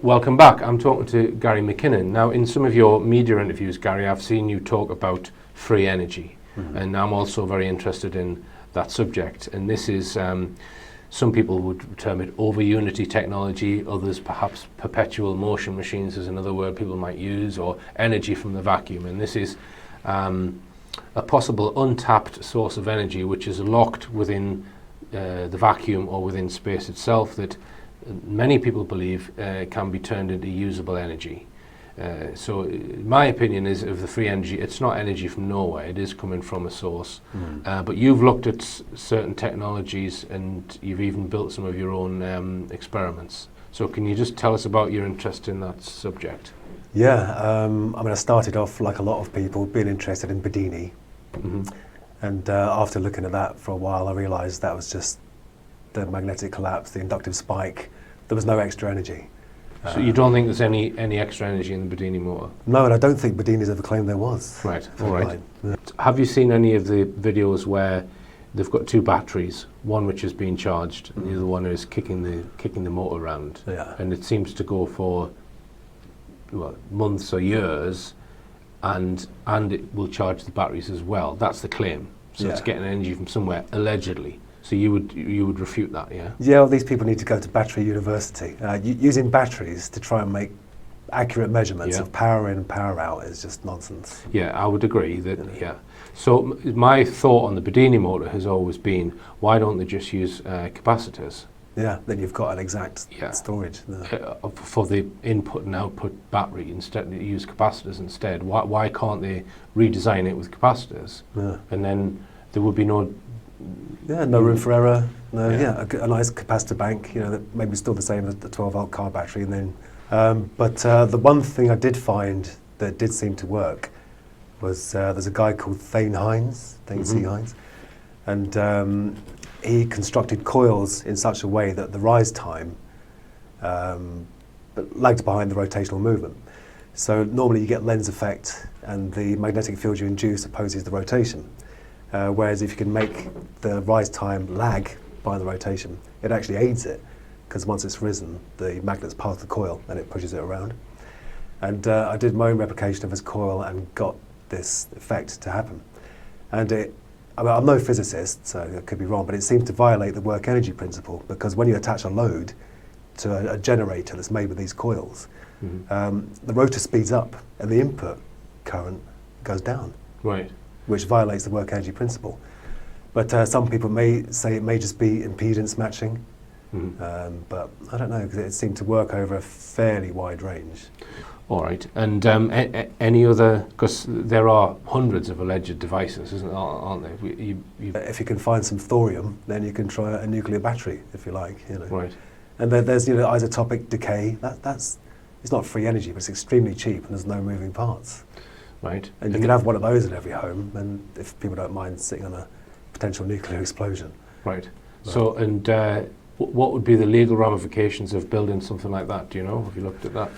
Welcome back. I'm talking to Gary McKinnon. Now, in some of your media interviews, Gary, I've seen you talk about free energy, and I'm also very interested in that subject. And this is, some people would term it over unity technology, others perhaps perpetual motion machines is another word people might use, or energy from the vacuum. And this is a possible untapped source of energy which is locked within the vacuum or within space itself, that many people believe can be turned into usable energy. So my opinion is of the free energy, it's not energy from nowhere, it is coming from a source. But you've looked at certain technologies and you've even built some of your own experiments. So can you just tell us about your interest in that subject? Yeah, I mean, I started off, like a lot of people, being interested in Bedini. And after looking at that for a while, I realised that was just the magnetic collapse, the inductive spike. There was no extra energy. So you don't think there's any extra energy in the Bedini motor? No, and I don't think Bedini's ever claimed there was. Right, all right. Yeah. Have you seen any of the videos where they've got two batteries, one which is being charged and the other one is kicking the motor around? Yeah. And it seems to go for months or years, and it will charge the batteries as well. That's the claim. So it's getting energy from somewhere, allegedly. So you would refute that, yeah? Yeah, well, these people need to go to battery university. Using batteries to try and make accurate measurements of power in and power out is just nonsense. Yeah, I would agree that, So my thought on the Bedini motor has always been, why don't they just use capacitors? Yeah, then you've got an exact storage. For the input and output battery, instead they use capacitors instead. Why can't they redesign it with capacitors? And then there would be no room for error. A nice capacitor bank, that maybe still the same as the 12-volt car battery. And then, but the one thing I did find that did seem to work was there's a guy called Thane C. Hines, and he constructed coils in such a way that the rise time lagged behind the rotational movement. So normally you get lens effect, and the magnetic field you induce opposes the rotation. Whereas if you can make the rise time lag by the rotation, it actually aids it, because once it's risen, the magnet's past the coil and it pushes it around. And I did my own replication of his coil and got this effect to happen. And I'm no physicist, so I could be wrong, but it seemed to violate the work energy principle, because when you attach a load to a generator that's made with these coils, the rotor speeds up and the input current goes down. Right. Which violates the work energy principle. But some people may say it may just be impedance matching, but I don't know, because it seemed to work over a fairly wide range. All right, and any other, because there are hundreds of alleged devices, aren't there? If you can find some thorium, then you can try a nuclear battery, if you like. Right. And there's isotopic decay. It's not free energy, but it's extremely cheap, and there's no moving parts. Right. And you can have one of those in every home, and if people don't mind sitting on a potential nuclear explosion. Right. So, and what would be the legal ramifications of building something like that? Do you know? Have you looked at that?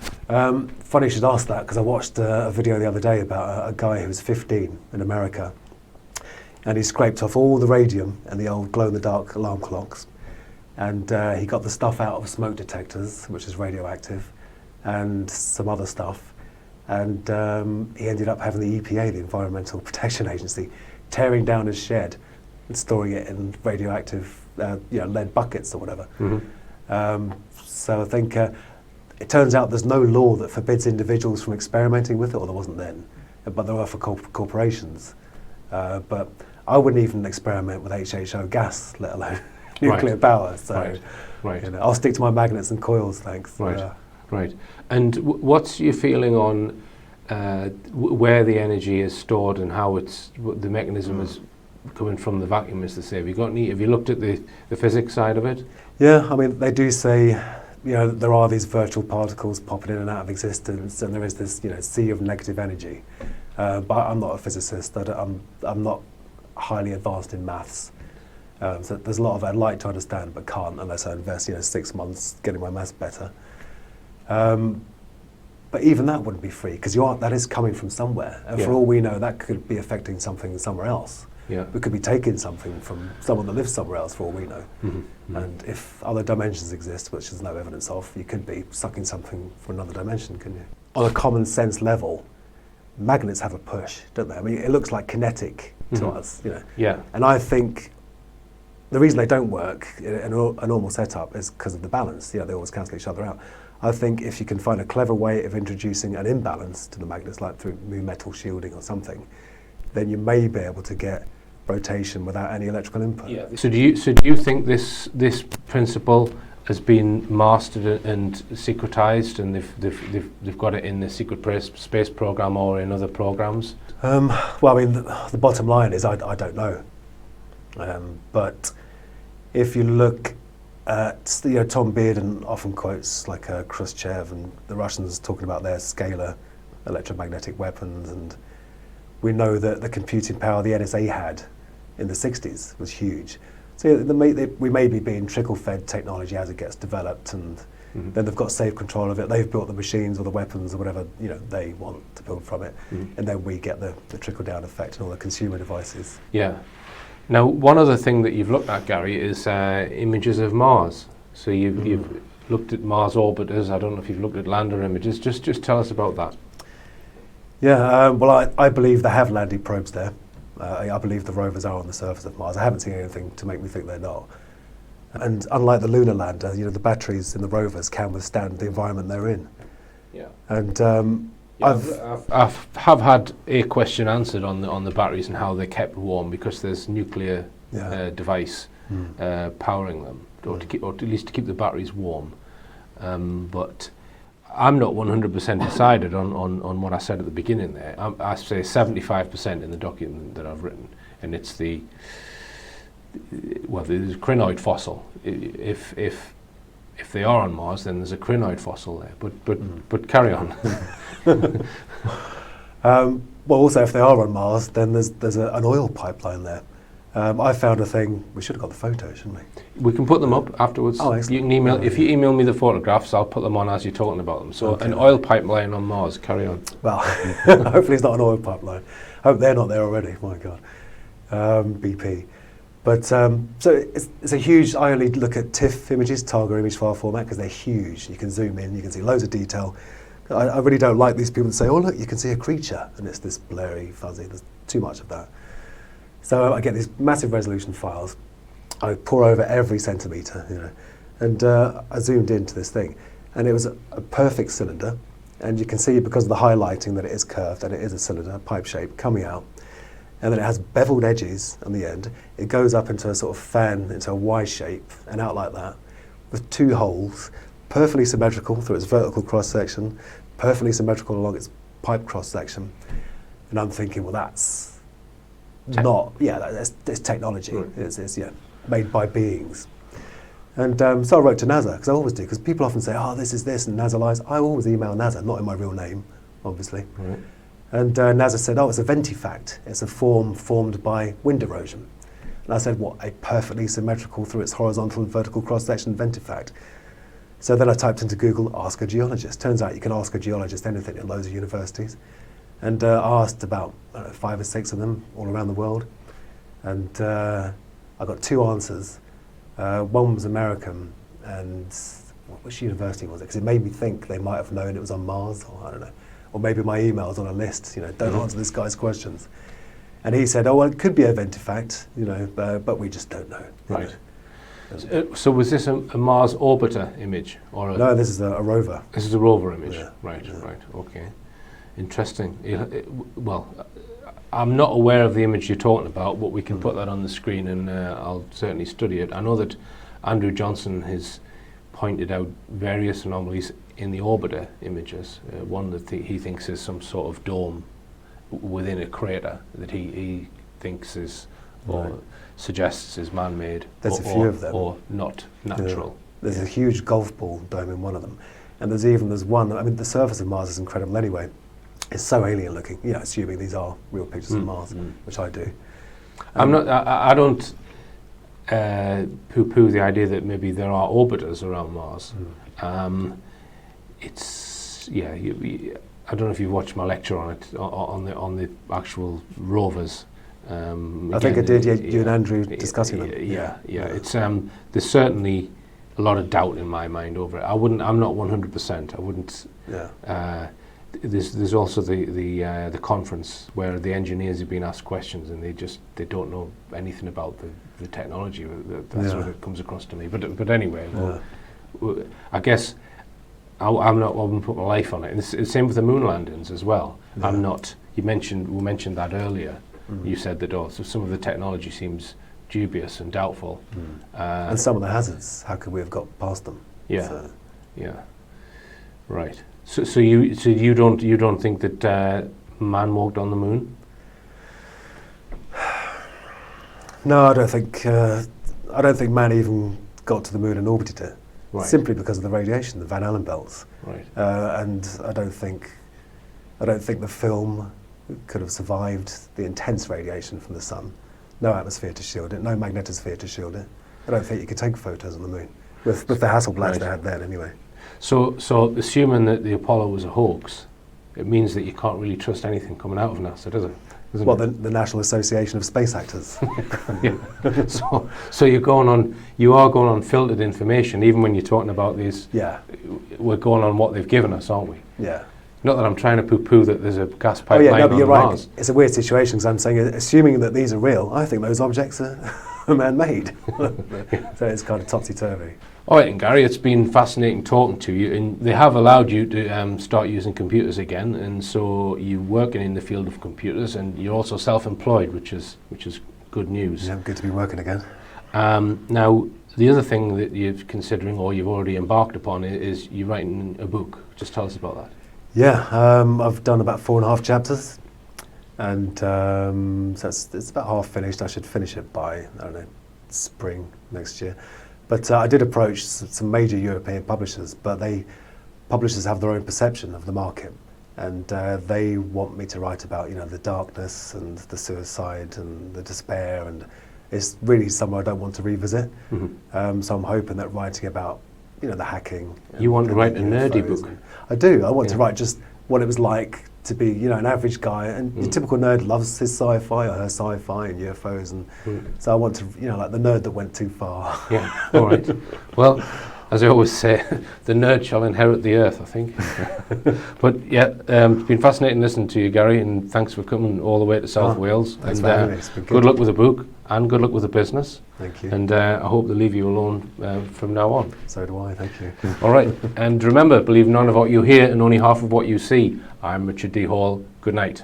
Funny you should ask that, because I watched a video the other day about a guy who was 15 in America, and he scraped off all the radium and the old glow-in-the-dark alarm clocks, and he got the stuff out of smoke detectors, which is radioactive, and some other stuff. And he ended up having the EPA, the Environmental Protection Agency, tearing down his shed and storing it in radioactive lead buckets or whatever. So I think it turns out there's no law that forbids individuals from experimenting with it, or there wasn't then, but there are for corporations. But I wouldn't even experiment with HHO gas, let alone nuclear power. So I'll stick to my magnets and coils, thanks. Right. And what's your feeling on where the energy is stored and how the mechanism is coming from the vacuum, as they say? Have you looked at the physics side of it? Yeah, I mean, they do say, there are these virtual particles popping in and out of existence, and there is this, sea of negative energy. But I'm not a physicist. I'm not highly advanced in maths. So there's a lot of I'd like to understand, but can't unless I invest, 6 months getting my maths better. But even that wouldn't be free, because that is coming from somewhere. And for all we know, that could be affecting something somewhere else. Yeah. We could be taking something from someone that lives somewhere else for all we know. And if other dimensions exist, which there's no evidence of, you could be sucking something from another dimension, couldn't you? On a common sense level, magnets have a push, don't they? I mean, it looks like kinetic to us, you know. Yeah. And I think the reason they don't work in a normal setup is because of the balance. You know, they always cancel each other out. I think if you can find a clever way of introducing an imbalance to the magnets, like through new metal shielding or something, then you may be able to get rotation without any electrical input. Yeah. So do you think this principle has been mastered and secretized, and they've got it in the secret space program or in other programs? Well, I mean, the bottom line is I don't know. But if you look at, you know, Tom Bearden often quotes like Khrushchev and the Russians talking about their scalar electromagnetic weapons, and we know that the computing power the NSA had in the 60s was huge. So we may be being trickle-fed technology as it gets developed, and then they've got safe control of it. They've built the machines or the weapons or whatever, you know, they want to build from it, and then we get the trickle-down effect and all the consumer devices. Yeah. Now, one other thing that you've looked at, Gary, is images of Mars. So you've looked at Mars orbiters. I don't know if you've looked at lander images. Just tell us about that. Yeah, well, I believe they have landing probes there. I believe the rovers are on the surface of Mars. I haven't seen anything to make me think they're not. And unlike the lunar lander, you know, the batteries in the rovers can withstand the environment they're in. Yeah. And I've had a question answered on the batteries and how they're kept warm, because there's nuclear device powering them, or at least to keep the batteries warm. But I'm not 100% decided on what I said at the beginning there. I say 75% in the document that I've written, and it's there's a crinoid fossil. If they are on Mars, then there's a crinoid fossil there. But carry on. Well, also, if they are on Mars, then there's an oil pipeline there. I found a thing. We should have got the photos, shouldn't we? We can put them up afterwards. Oh, excellent. You can email. If you email me the photographs, I'll put them on as you're talking about them. So, an oil pipeline on Mars. Carry on. Well, hopefully it's not an oil pipeline. I hope they're not there already. My God, BP. But so it's a huge. I only look at TIFF images, target image file format, because they're huge. You can zoom in. You can see loads of detail. I really don't like these people that say, "Oh, look, you can see a creature," and it's this blurry, fuzzy. There's too much of that. So I get these massive resolution files. I pour over every centimetre, you know, and I zoomed into this thing, and it was a perfect cylinder. And you can see, because of the highlighting, that it is curved, and it is a cylinder, pipe shape, coming out. And then it has beveled edges on the end. It goes up into a sort of fan, into a Y shape, and out like that, with two holes, perfectly symmetrical through its vertical cross-section, perfectly symmetrical along its pipe cross-section. And I'm thinking, well, that's that's technology. Right. It's made by beings. And so I wrote to NASA, because I always do, because people often say, "Oh, this is this," and NASA lies. I always email NASA, not in my real name, obviously. Right. And NASA said, "Oh, it's a ventifact. It's a form formed by wind erosion." And I said, "What, a perfectly symmetrical through its horizontal and vertical cross-section ventifact?" So then I typed into Google, "ask a geologist." Turns out you can ask a geologist anything in loads of universities. And I asked about 5 or 6 of them all around the world. And I got 2 answers. One was American, and which university was it? Because it made me think they might have known it was on Mars, or I don't know. Or maybe my email's on a list, you know, don't answer this guy's questions. And he said, "Oh, well, it could be a ventifact, you know, but we just don't know." Right. So was this a Mars orbiter image? Or no, this is a rover. This is a rover image. Yeah. Right, okay. Interesting. Well, I'm not aware of the image you're talking about, but we can put that on the screen, and I'll certainly study it. I know that Andrew Johnson has pointed out various anomalies in the orbiter images. One that he thinks is some sort of dome within a crater that he thinks is, or suggests is man-made. There's a few of them. Or not natural. Yeah. There's a huge golf ball dome in one of them. And there's one, I mean, the surface of Mars is incredible anyway. It's so alien looking, you know, assuming these are real pictures of Mars, which I do. I don't poo-poo the idea that maybe there are orbiters around Mars. I don't know if you've watched my lecture on it, on the actual rovers. I think I did. You and Andrew discussing them. Yeah. It's there's certainly a lot of doubt in my mind over it. I'm not 100%. I wouldn't. Yeah. There's also the conference where the engineers have been asked questions and they don't know anything about the technology. That's what it comes across to me. But anyway, I guess I wouldn't put my life on it. And it's the same with the moon landings as well. Yeah. I'm not. We mentioned that earlier. You said that so some of the technology seems dubious and doubtful. And some of the hazards, how could we have got past them? Yeah. Right. So you don't think that man walked on the moon? No, I don't think man even got to the moon and orbited it. Right. Simply because of the radiation, the Van Allen belts. Right. And I don't think the film could have survived the intense radiation from the sun. No atmosphere to shield it, no magnetosphere to shield it. I don't think you could take photos on the moon with the Hasselblads they had then anyway. So assuming that the Apollo was a hoax, it means that you can't really trust anything coming out of NASA, does it? Well, the National Association of Space Actors. So you are going on filtered information, even when you're talking about these. Yeah. We're going on what they've given us, aren't we? Yeah. Not that I'm trying to poo-poo that there's a gas pipeline no, but on you're Mars. right. It's a weird situation because I'm saying, assuming that these are real, I think those objects are man-made. So it's kind of topsy-turvy. All right, and Gary, it's been fascinating talking to you, and they have allowed you to start using computers again, and so you're working in the field of computers, and you're also self-employed, which is good news. Yeah, good to be working again. Now, the other thing that you're considering, or you've already embarked upon, is you're writing a book. Just tell us about that. Yeah, I've done about 4.5 chapters, and so it's about half finished. I should finish it by, I don't know, spring next year. But I did approach some major European publishers, but publishers have their own perception of the market, and they want me to write about, the darkness and the suicide and the despair, and it's really somewhere I don't want to revisit. Mm-hmm. So I'm hoping that writing about, the hacking. You want to write a nerdy book? I do. I want to write just what it was like to be, an average guy, and the typical nerd loves his sci-fi or her sci-fi and UFOs, and so I want to, like the nerd that went too far. Yeah, all right. Well, as I always say, the nerd shall inherit the earth, I think. But yeah, it's been fascinating listening to you, Gary, and thanks for coming all the way to South Wales. Thanks and for having me. It's been good luck with the book, and good luck with the business. Thank you. And I hope they leave you alone from now on. So do I, thank you. All right, and remember, believe none of what you hear and only half of what you see. I'm Richard D. Hall. Good night.